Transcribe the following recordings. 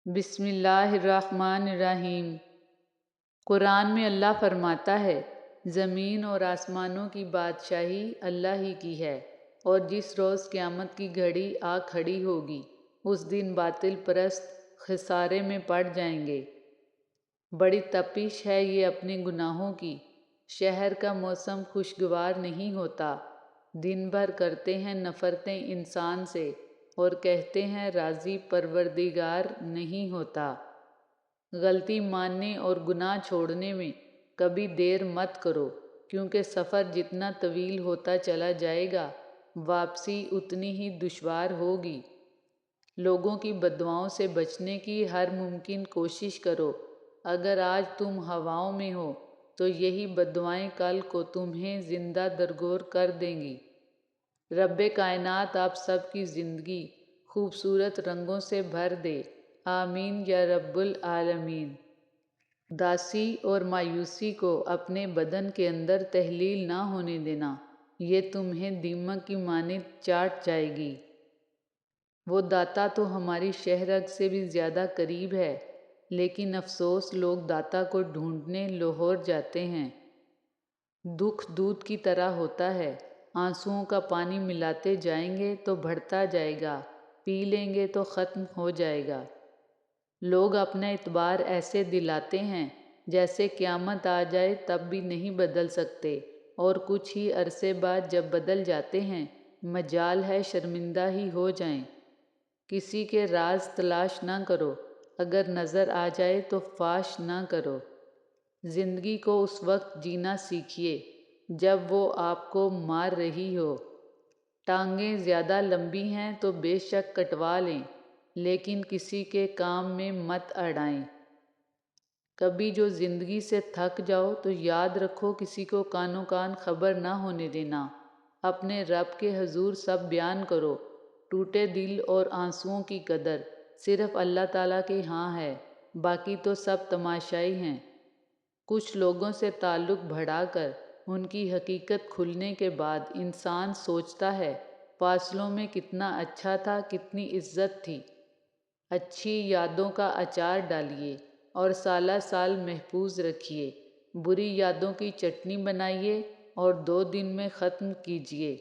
بسم اللہ الرحمن الرحیم۔ قرآن میں اللہ فرماتا ہے، زمین اور آسمانوں کی بادشاہی اللہ ہی کی ہے، اور جس روز قیامت کی گھڑی آ کھڑی ہوگی اس دن باطل پرست خسارے میں پڑ جائیں گے۔ بڑی تپش ہے یہ اپنے گناہوں کی، شہر کا موسم خوشگوار نہیں ہوتا۔ دن بھر کرتے ہیں نفرتیں انسان سے اور کہتے ہیں راضی پروردگار نہیں ہوتا۔ غلطی ماننے اور گناہ چھوڑنے میں کبھی دیر مت کرو، کیونکہ سفر جتنا طویل ہوتا چلا جائے گا واپسی اتنی ہی دشوار ہوگی۔ لوگوں کی بددعاؤں سے بچنے کی ہر ممکن کوشش کرو۔ اگر آج تم ہواؤں میں ہو تو یہی بددعائیں کل کو تمہیں زندہ درگور کر دیں گی۔ رب کائنات آپ سب کی زندگی خوبصورت رنگوں سے بھر دے، آمین یا رب العالمین۔ اداسی اور مایوسی کو اپنے بدن کے اندر تحلیل نہ ہونے دینا، یہ تمہیں دیمک کی مانند چاٹ جائے گی۔ وہ داتا تو ہماری شہ رگ سے بھی زیادہ قریب ہے، لیکن افسوس لوگ داتا کو ڈھونڈنے لاہور جاتے ہیں۔ دکھ دودھ کی طرح ہوتا ہے، آنسوؤں کا پانی ملاتے جائیں گے تو بڑھتا جائے گا، پی لیں گے تو ختم ہو جائے گا۔ لوگ اپنا اعتبار ایسے دلاتے ہیں جیسے قیامت آ جائے تب بھی نہیں بدل سکتے، اور کچھ ہی عرصے بعد جب بدل جاتے ہیں مجال ہے شرمندہ ہی ہو جائیں۔ کسی کے راز تلاش نہ کرو، اگر نظر آ جائے تو فاش نہ کرو۔ زندگی کو اس وقت جینا سیکھیے جب وہ آپ کو مار رہی ہو۔ ٹانگیں زیادہ لمبی ہیں تو بے شک کٹوا لیں، لیکن کسی کے کام میں مت اڑائیں۔ کبھی جو زندگی سے تھک جاؤ تو یاد رکھو کسی کو کانوں کان خبر نہ ہونے دینا۔ اپنے رب کے حضور سب بیان کرو۔ ٹوٹے دل اور آنسوؤں کی قدر صرف اللہ تعالیٰ کے ہاں ہے، باقی تو سب تماشائی ہیں۔ کچھ لوگوں سے تعلق بڑھا کر ان کی حقیقت کھلنے کے بعد انسان سوچتا ہے فاصلوں میں کتنا اچھا تھا، کتنی عزت تھی۔ اچھی یادوں کا اچار ڈالیے اور سالہ سال محفوظ رکھیے، بری یادوں کی چٹنی بنائیے اور 2 دن میں ختم کیجیے۔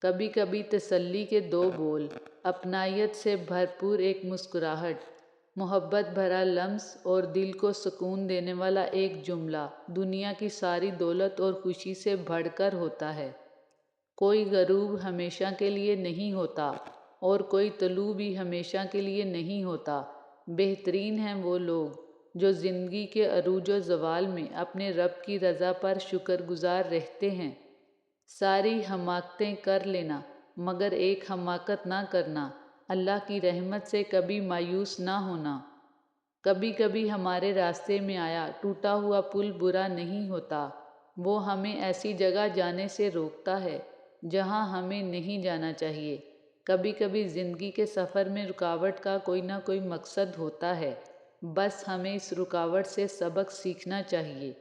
کبھی کبھی تسلی کے 2 بول، اپنائیت سے بھرپور ایک مسکراہٹ، محبت بھرا لمس اور دل کو سکون دینے والا ایک جملہ دنیا کی ساری دولت اور خوشی سے بڑھ کر ہوتا ہے۔ کوئی غروب ہمیشہ کے لیے نہیں ہوتا اور کوئی طلوع بھی ہمیشہ کے لیے نہیں ہوتا۔ بہترین ہیں وہ لوگ جو زندگی کے عروج و زوال میں اپنے رب کی رضا پر شکر گزار رہتے ہیں۔ ساری حماقتیں کر لینا مگر ایک حماقت نہ کرنا، اللہ کی رحمت سے کبھی مایوس نہ ہونا۔ کبھی کبھی ہمارے راستے میں آیا ٹوٹا ہوا پل برا نہیں ہوتا، وہ ہمیں ایسی جگہ جانے سے روکتا ہے جہاں ہمیں نہیں جانا چاہیے۔ کبھی کبھی زندگی کے سفر میں رکاوٹ کا کوئی نہ کوئی مقصد ہوتا ہے، بس ہمیں اس رکاوٹ سے سبق سیکھنا چاہیے۔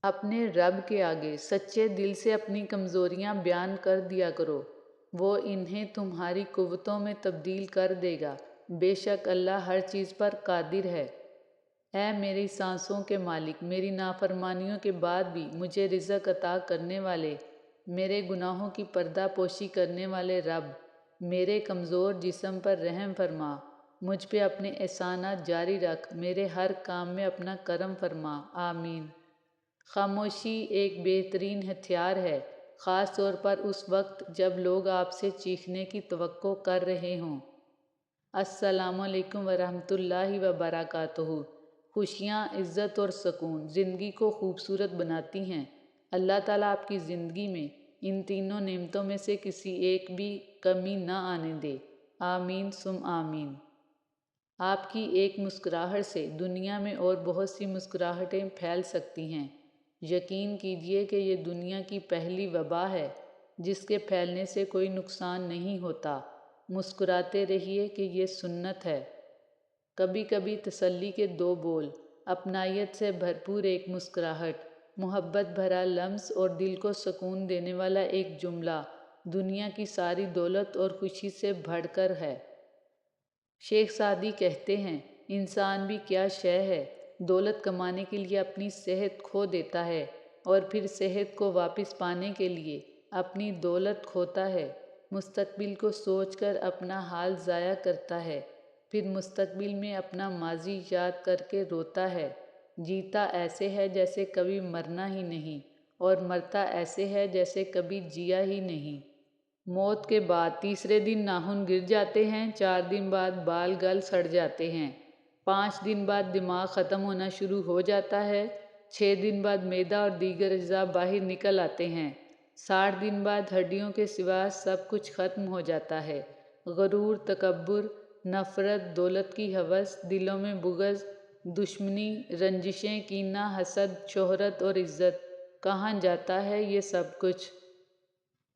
اپنے رب کے آگے سچے دل سے اپنی کمزوریاں بیان کر دیا کرو، وہ انہیں تمہاری قوتوں میں تبدیل کر دے گا۔ بے شک اللہ ہر چیز پر قادر ہے۔ اے میری سانسوں کے مالک، میری نافرمانیوں کے بعد بھی مجھے رزق عطا کرنے والے، میرے گناہوں کی پردہ پوشی کرنے والے رب، میرے کمزور جسم پر رحم فرما، مجھ پہ اپنے احسانات جاری رکھ، میرے ہر کام میں اپنا کرم فرما، آمین۔ خاموشی ایک بہترین ہتھیار ہے، خاص طور پر اس وقت جب لوگ آپ سے چیخنے کی توقع کر رہے ہوں۔ السلام علیکم ورحمۃ اللہ وبرکاتہ۔ خوشیاں، عزت اور سکون زندگی کو خوبصورت بناتی ہیں۔ اللہ تعالیٰ آپ کی زندگی میں ان تینوں نعمتوں میں سے کسی ایک بھی کمی نہ آنے دے، آمین ثم آمین۔ آپ کی ایک مسکراہٹ سے دنیا میں اور بہت سی مسکراہٹیں پھیل سکتی ہیں۔ یقین کیجیے کہ یہ دنیا کی پہلی وبا ہے جس کے پھیلنے سے کوئی نقصان نہیں ہوتا۔ مسکراتے رہیے کہ یہ سنت ہے۔ کبھی کبھی تسلی کے 2 بول، اپنائیت سے بھرپور ایک مسکراہٹ، محبت بھرا لمس اور دل کو سکون دینے والا ایک جملہ دنیا کی ساری دولت اور خوشی سے بڑھ کر ہے۔ شیخ سعدی کہتے ہیں انسان بھی کیا شے ہے، دولت کمانے کے لیے اپنی صحت کھو دیتا ہے اور پھر صحت کو واپس پانے کے لیے اپنی دولت کھوتا ہے، مستقبل کو سوچ کر اپنا حال ضائع کرتا ہے، پھر مستقبل میں اپنا ماضی یاد کر کے روتا ہے۔ جیتا ایسے ہے جیسے کبھی مرنا ہی نہیں، اور مرتا ایسے ہے جیسے کبھی جیا ہی نہیں۔ موت کے بعد تیسرے دن ناخن گر جاتے ہیں، 4 دن بعد بال گل سڑ جاتے ہیں، 5 دن بعد دماغ ختم ہونا شروع ہو جاتا ہے، 6 دن بعد معدہ اور دیگر اجزاء باہر نکل آتے ہیں، 60 دن بعد ہڈیوں کے سوا سب کچھ ختم ہو جاتا ہے۔ غرور، تکبر، نفرت، دولت کی ہوس، دلوں میں بغض، دشمنی، رنجشیں، کینہ، حسد، شہرت اور عزت، کہاں جاتا ہے یہ سب کچھ؟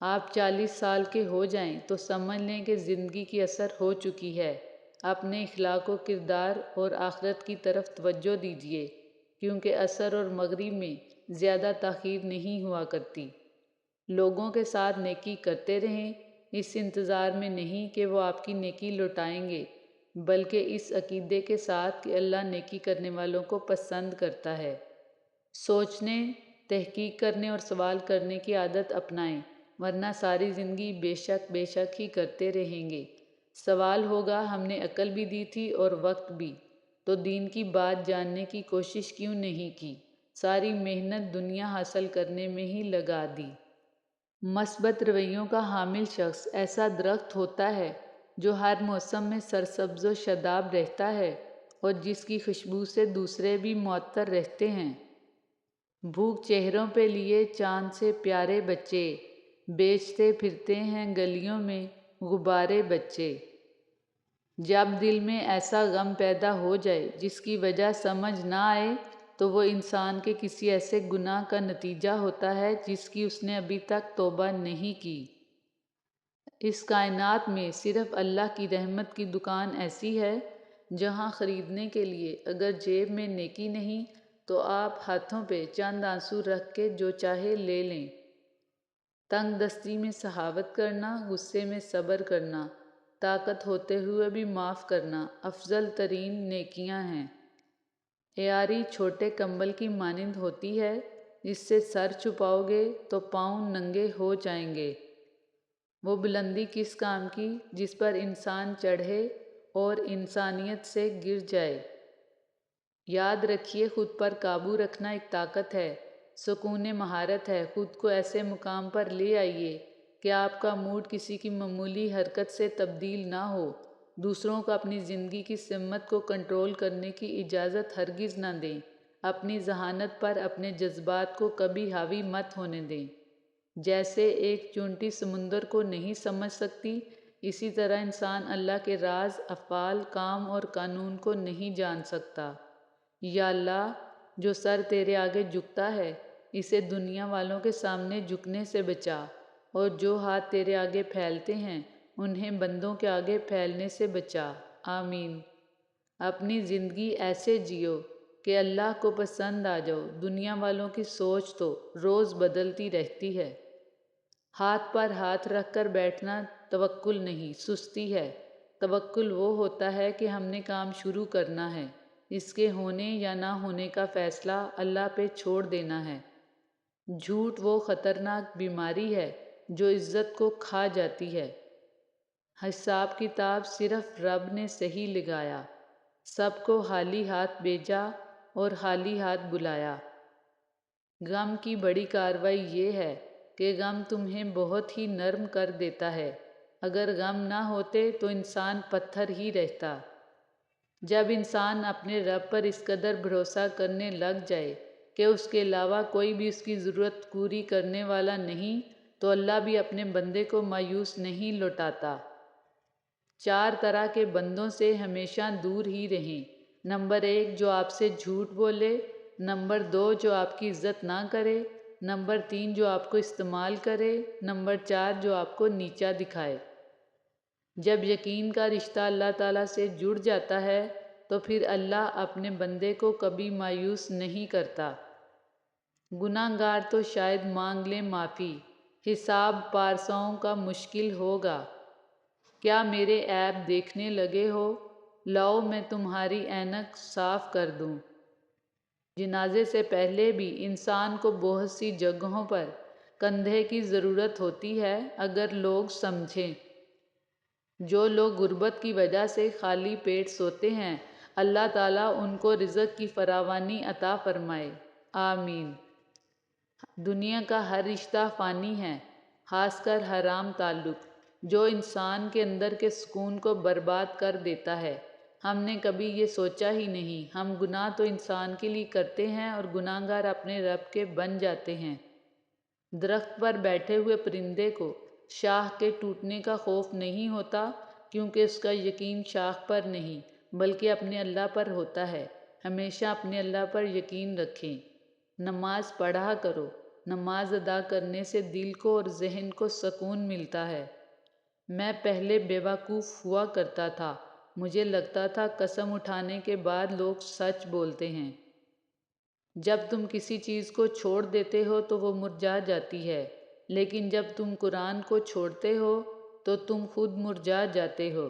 آپ 40 سال کے ہو جائیں تو سمجھ لیں کہ زندگی کی اثر ہو چکی ہے۔ اپنے اخلاق و کردار اور آخرت کی طرف توجہ دیجیے، کیونکہ عصر اور مغرب میں زیادہ تاخیر نہیں ہوا کرتی۔ لوگوں کے ساتھ نیکی کرتے رہیں، اس انتظار میں نہیں کہ وہ آپ کی نیکی لوٹائیں گے، بلکہ اس عقیدے کے ساتھ کہ اللہ نیکی کرنے والوں کو پسند کرتا ہے۔ سوچنے، تحقیق کرنے اور سوال کرنے کی عادت اپنائیں، ورنہ ساری زندگی بے شک ہی کرتے رہیں گے۔ سوال ہوگا ہم نے عقل بھی دی تھی اور وقت بھی، تو دین کی بات جاننے کی کوشش کیوں نہیں کی؟ ساری محنت دنیا حاصل کرنے میں ہی لگا دی۔ مثبت رویوں کا حامل شخص ایسا درخت ہوتا ہے جو ہر موسم میں سرسبز و شاداب رہتا ہے اور جس کی خوشبو سے دوسرے بھی معطر رہتے ہیں۔ بھوک چہروں پہ لیے چاند سے پیارے بچے، بیچتے پھرتے ہیں گلیوں میں غبارے بچے۔ جب دل میں ایسا غم پیدا ہو جائے جس کی وجہ سمجھ نہ آئے تو وہ انسان کے کسی ایسے گناہ کا نتیجہ ہوتا ہے جس کی اس نے ابھی تک توبہ نہیں کی۔ اس کائنات میں صرف اللہ کی رحمت کی دکان ایسی ہے جہاں خریدنے کے لیے اگر جیب میں نیکی نہیں تو آپ ہاتھوں پہ چند آنسو رکھ کے جو چاہے لے لیں۔ تنگ دستی میں سخاوت کرنا، غصے میں صبر کرنا، طاقت ہوتے ہوئے بھی معاف کرنا افضل ترین نیکیاں ہیں۔ عیاری چھوٹے کمبل کی مانند ہوتی ہے، اس سے سر چھپاؤ گے تو پاؤں ننگے ہو جائیں گے۔ وہ بلندی کس کام کی جس پر انسان چڑھے اور انسانیت سے گر جائے؟ یاد رکھیے خود پر قابو رکھنا ایک طاقت ہے، سکون مہارت ہے۔ خود کو ایسے مقام پر لے آئیے کہ آپ کا موڈ کسی کی معمولی حرکت سے تبدیل نہ ہو۔ دوسروں کو اپنی زندگی کی سمت کو کنٹرول کرنے کی اجازت ہرگز نہ دیں۔ اپنی ذہانت پر اپنے جذبات کو کبھی حاوی مت ہونے دیں۔ جیسے ایک چونٹی سمندر کو نہیں سمجھ سکتی، اسی طرح انسان اللہ کے راز، افعال، کام اور قانون کو نہیں جان سکتا۔ یا اللہ، جو سر تیرے آگے جھکتا ہے اسے دنیا والوں کے سامنے جھکنے سے بچا، اور جو ہاتھ تیرے آگے پھیلتے ہیں انہیں بندوں کے آگے پھیلنے سے بچا۔ آمین۔ اپنی زندگی ایسے جیو کہ اللہ کو پسند آ جاؤ۔ دنیا والوں کی سوچ تو روز بدلتی رہتی ہے۔ ہاتھ پر ہاتھ رکھ کر بیٹھنا توکل نہیں، سستی ہے۔ توکل وہ ہوتا ہے کہ ہم نے کام شروع کرنا ہے، اس کے ہونے یا نہ ہونے کا فیصلہ اللہ پہ چھوڑ دینا ہے۔ جھوٹ وہ خطرناک بیماری ہے جو عزت کو کھا جاتی ہے۔ حساب کتاب صرف رب نے صحیح لگایا، سب کو خالی ہاتھ بھیجا اور خالی ہاتھ بلایا۔ غم کی بڑی کارروائی یہ ہے کہ غم تمہیں بہت ہی نرم کر دیتا ہے۔ اگر غم نہ ہوتے تو انسان پتھر ہی رہتا۔ جب انسان اپنے رب پر اس قدر بھروسہ کرنے لگ جائے کہ اس کے علاوہ کوئی بھی اس کی ضرورت پوری کرنے والا نہیں، تو اللہ بھی اپنے بندے کو مایوس نہیں لوٹاتا۔ 4 طرح کے بندوں سے ہمیشہ دور ہی رہیں۔ نمبر 1، جو آپ سے جھوٹ بولے۔ نمبر 2، جو آپ کی عزت نہ کرے۔ نمبر 3، جو آپ کو استعمال کرے۔ نمبر 4، جو آپ کو نیچا دکھائے۔ جب یقین کا رشتہ اللہ تعالیٰ سے جڑ جاتا ہے تو پھر اللہ اپنے بندے کو کبھی مایوس نہیں کرتا۔ گناہ گار تو شاید مانگ لیں معافی، حساب پارساؤں کا مشکل ہوگا۔ کیا میرے عیب دیکھنے لگے ہو؟ لاؤ میں تمہاری اینک صاف کر دوں۔ جنازے سے پہلے بھی انسان کو بہت سی جگہوں پر کندھے کی ضرورت ہوتی ہے اگر لوگ سمجھیں۔ جو لوگ غربت کی وجہ سے خالی پیٹ سوتے ہیں، اللہ تعالیٰ ان کو رزق کی فراوانی عطا فرمائے، آمین۔ دنیا کا ہر رشتہ فانی ہے، خاص کر حرام تعلق، جو انسان کے اندر کے سکون کو برباد کر دیتا ہے۔ ہم نے کبھی یہ سوچا ہی نہیں، ہم گناہ تو انسان کے لیے کرتے ہیں اور گناہ گار اپنے رب کے بن جاتے ہیں۔ درخت پر بیٹھے ہوئے پرندے کو شاخ کے ٹوٹنے کا خوف نہیں ہوتا، کیونکہ اس کا یقین شاخ پر نہیں بلکہ اپنے اللہ پر ہوتا ہے۔ ہمیشہ اپنے اللہ پر یقین رکھیں۔ نماز پڑھا کرو۔ نماز ادا کرنے سے دل کو اور ذہن کو سکون ملتا ہے۔ میں پہلے بیوقوف ہوا کرتا تھا، مجھے لگتا تھا قسم اٹھانے کے بعد لوگ سچ بولتے ہیں۔ جب تم کسی چیز کو چھوڑ دیتے ہو تو وہ مرجھا جاتی ہے، لیکن جب تم قرآن کو چھوڑتے ہو تو تم خود مرجھا جاتے ہو۔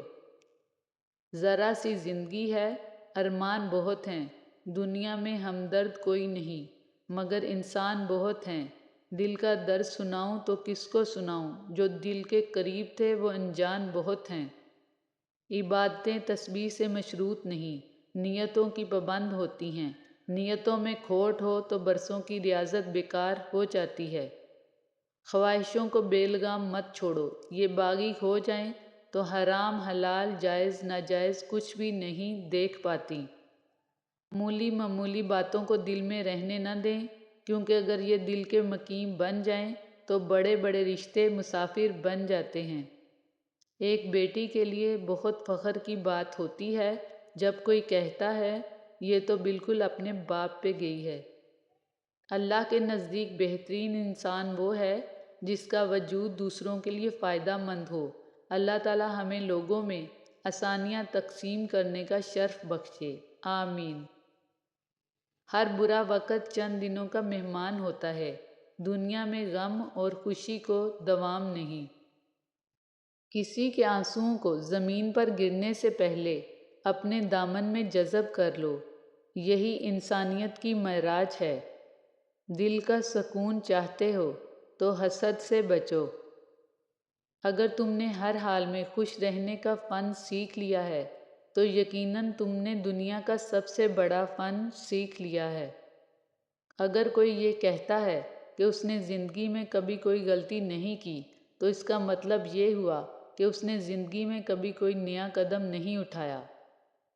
ذرا سی زندگی ہے، ارمان بہت ہیں، دنیا میں ہمدرد کوئی نہیں، مگر انسان بہت ہیں۔ دل کا درد سناؤں تو کس کو سناؤں، جو دل کے قریب تھے وہ انجان بہت ہیں۔ عبادتیں تسبیح سے مشروط نہیں، نیتوں کی پابند ہوتی ہیں۔ نیتوں میں کھوٹ ہو تو برسوں کی ریاضت بیکار ہو جاتی ہے۔ خواہشوں کو بے لگام مت چھوڑو، یہ باغی ہو جائیں تو حرام حلال جائز ناجائز کچھ بھی نہیں دیکھ پاتی۔ معمولی باتوں کو دل میں رہنے نہ دیں، کیونکہ اگر یہ دل کے مقیم بن جائیں تو بڑے بڑے رشتے مسافر بن جاتے ہیں۔ ایک بیٹی کے لیے بہت فخر کی بات ہوتی ہے جب کوئی کہتا ہے یہ تو بالکل اپنے باپ پہ گئی ہے۔ اللہ کے نزدیک بہترین انسان وہ ہے جس کا وجود دوسروں کے لیے فائدہ مند ہو۔ اللہ تعالیٰ ہمیں لوگوں میں آسانیاں تقسیم کرنے کا شرف بخشے، آمین۔ ہر برا وقت چند دنوں کا مہمان ہوتا ہے، دنیا میں غم اور خوشی کو دوام نہیں۔ کسی کے آنسوؤں کو زمین پر گرنے سے پہلے اپنے دامن میں جذب کر لو، یہی انسانیت کی معراج ہے۔ دل کا سکون چاہتے ہو تو حسد سے بچو۔ اگر تم نے ہر حال میں خوش رہنے کا فن سیکھ لیا ہے تو یقیناً تم نے دنیا کا سب سے بڑا فن سیکھ لیا ہے۔ اگر کوئی یہ کہتا ہے کہ اس نے زندگی میں کبھی کوئی غلطی نہیں کی تو اس کا مطلب یہ ہوا کہ اس نے زندگی میں کبھی کوئی نیا قدم نہیں اٹھایا۔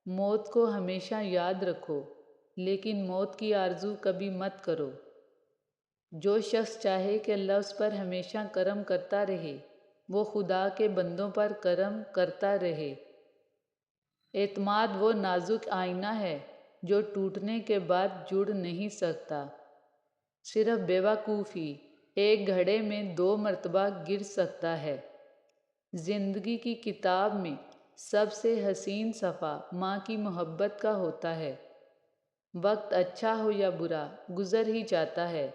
موت کو ہمیشہ یاد رکھو، لیکن موت کی آرزو کبھی مت کرو۔ جو شخص چاہے کہ اللہ اس پر ہمیشہ کرم کرتا رہے، وہ خدا کے بندوں پر کرم کرتا رہے۔ اعتماد وہ نازک آئینہ ہے جو ٹوٹنے کے بعد جڑ نہیں سکتا۔ صرف بیوقوف ہی ایک گھڑے میں 2 مرتبہ گر سکتا ہے۔ زندگی کی کتاب میں سب سے حسین صفحہ ماں کی محبت کا ہوتا ہے۔ وقت اچھا ہو یا برا گزر ہی جاتا ہے،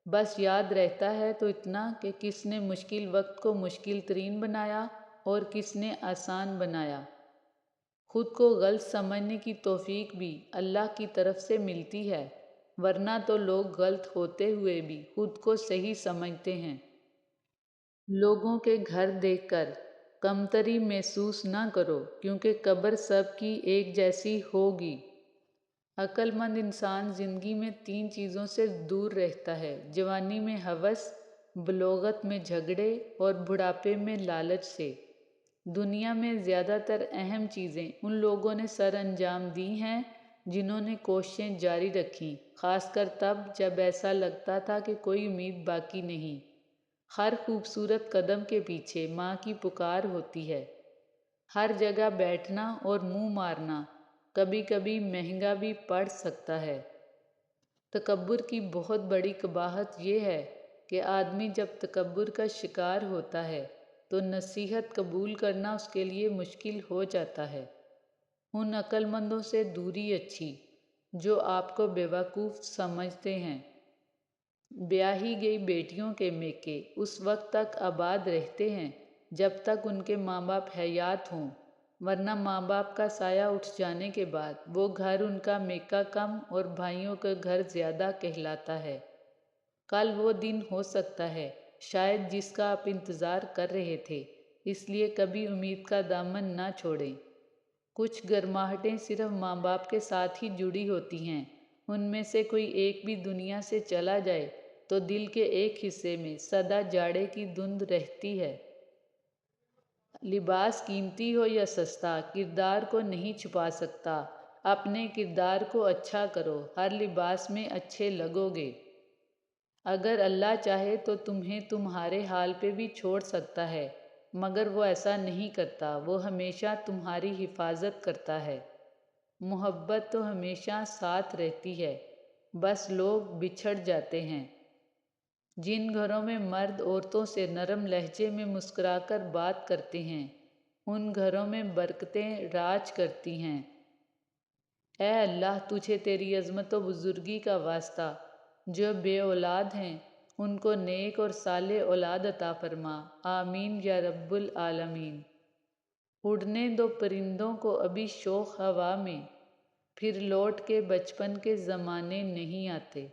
بس یاد رہتا ہے تو اتنا کہ کس نے مشکل وقت کو مشکل ترین بنایا اور کس نے آسان بنایا۔ خود کو غلط سمجھنے کی توفیق بھی اللہ کی طرف سے ملتی ہے، ورنہ تو لوگ غلط ہوتے ہوئے بھی خود کو صحیح سمجھتے ہیں۔ لوگوں کے گھر دیکھ کر کمتری محسوس نہ کرو، کیونکہ قبر سب کی ایک جیسی ہوگی۔ عقل مند انسان زندگی میں 3 چیزوں سے دور رہتا ہے: جوانی میں ہوس، بلوغت میں جھگڑے اور بڑھاپے میں لالچ سے۔ دنیا میں زیادہ تر اہم چیزیں ان لوگوں نے سر انجام دی ہیں جنہوں نے کوششیں جاری رکھیں، خاص کر تب جب ایسا لگتا تھا کہ کوئی امید باقی نہیں۔ ہر خوبصورت قدم کے پیچھے ماں کی پکار ہوتی ہے۔ ہر جگہ بیٹھنا اور منہ مارنا کبھی کبھی مہنگا بھی پڑ سکتا ہے۔ تکبر کی بہت بڑی قباحت یہ ہے کہ آدمی جب تکبر کا شکار ہوتا ہے تو نصیحت قبول کرنا اس کے لیے مشکل ہو جاتا ہے۔ ان عقل مندوں سے دوری اچھی جو آپ کو بیوقوف سمجھتے ہیں۔ بیاہی گئی بیٹیوں کے میکے اس وقت تک آباد رہتے ہیں جب تک ان کے ماں باپ حیات ہوں۔ ورنہ ماں باپ کا سایہ اٹھ جانے کے بعد وہ گھر ان کا میکہ کم اور بھائیوں کا گھر زیادہ کہلاتا ہے۔ کل وہ دن ہو سکتا ہے شاید جس کا آپ انتظار کر رہے تھے، اس لیے کبھی امید کا دامن نہ چھوڑیں۔ کچھ گرماہٹیں صرف ماں باپ کے ساتھ ہی جڑی ہوتی ہیں، ان میں سے کوئی ایک بھی دنیا سے چلا جائے تو دل کے ایک حصے میں سدا جاڑے کی دھند رہتی ہے۔ لباس قیمتی ہو یا سستا کردار کو نہیں چھپا سکتا۔ اپنے کردار کو اچھا کرو، ہر لباس میں اچھے لگو گے۔ اگر اللہ چاہے تو تمہیں تمہارے حال پہ بھی چھوڑ سکتا ہے، مگر وہ ایسا نہیں کرتا، وہ ہمیشہ تمہاری حفاظت کرتا ہے۔ محبت تو ہمیشہ ساتھ رہتی ہے، بس لوگ بچھڑ جاتے ہیں۔ جن گھروں میں مرد عورتوں سے نرم لہجے میں مسکرا کر بات کرتے ہیں، ان گھروں میں برکتیں راج کرتی ہیں۔ اے اللہ، تجھے تیری عظمت و بزرگی کا واسطہ، جو بے اولاد ہیں ان کو نیک اور صالح اولاد عطا فرما، آمین یا رب العالمین۔ اڑنے دو پرندوں کو ابھی شوخ ہوا میں، پھر لوٹ کے بچپن کے زمانے نہیں آتے۔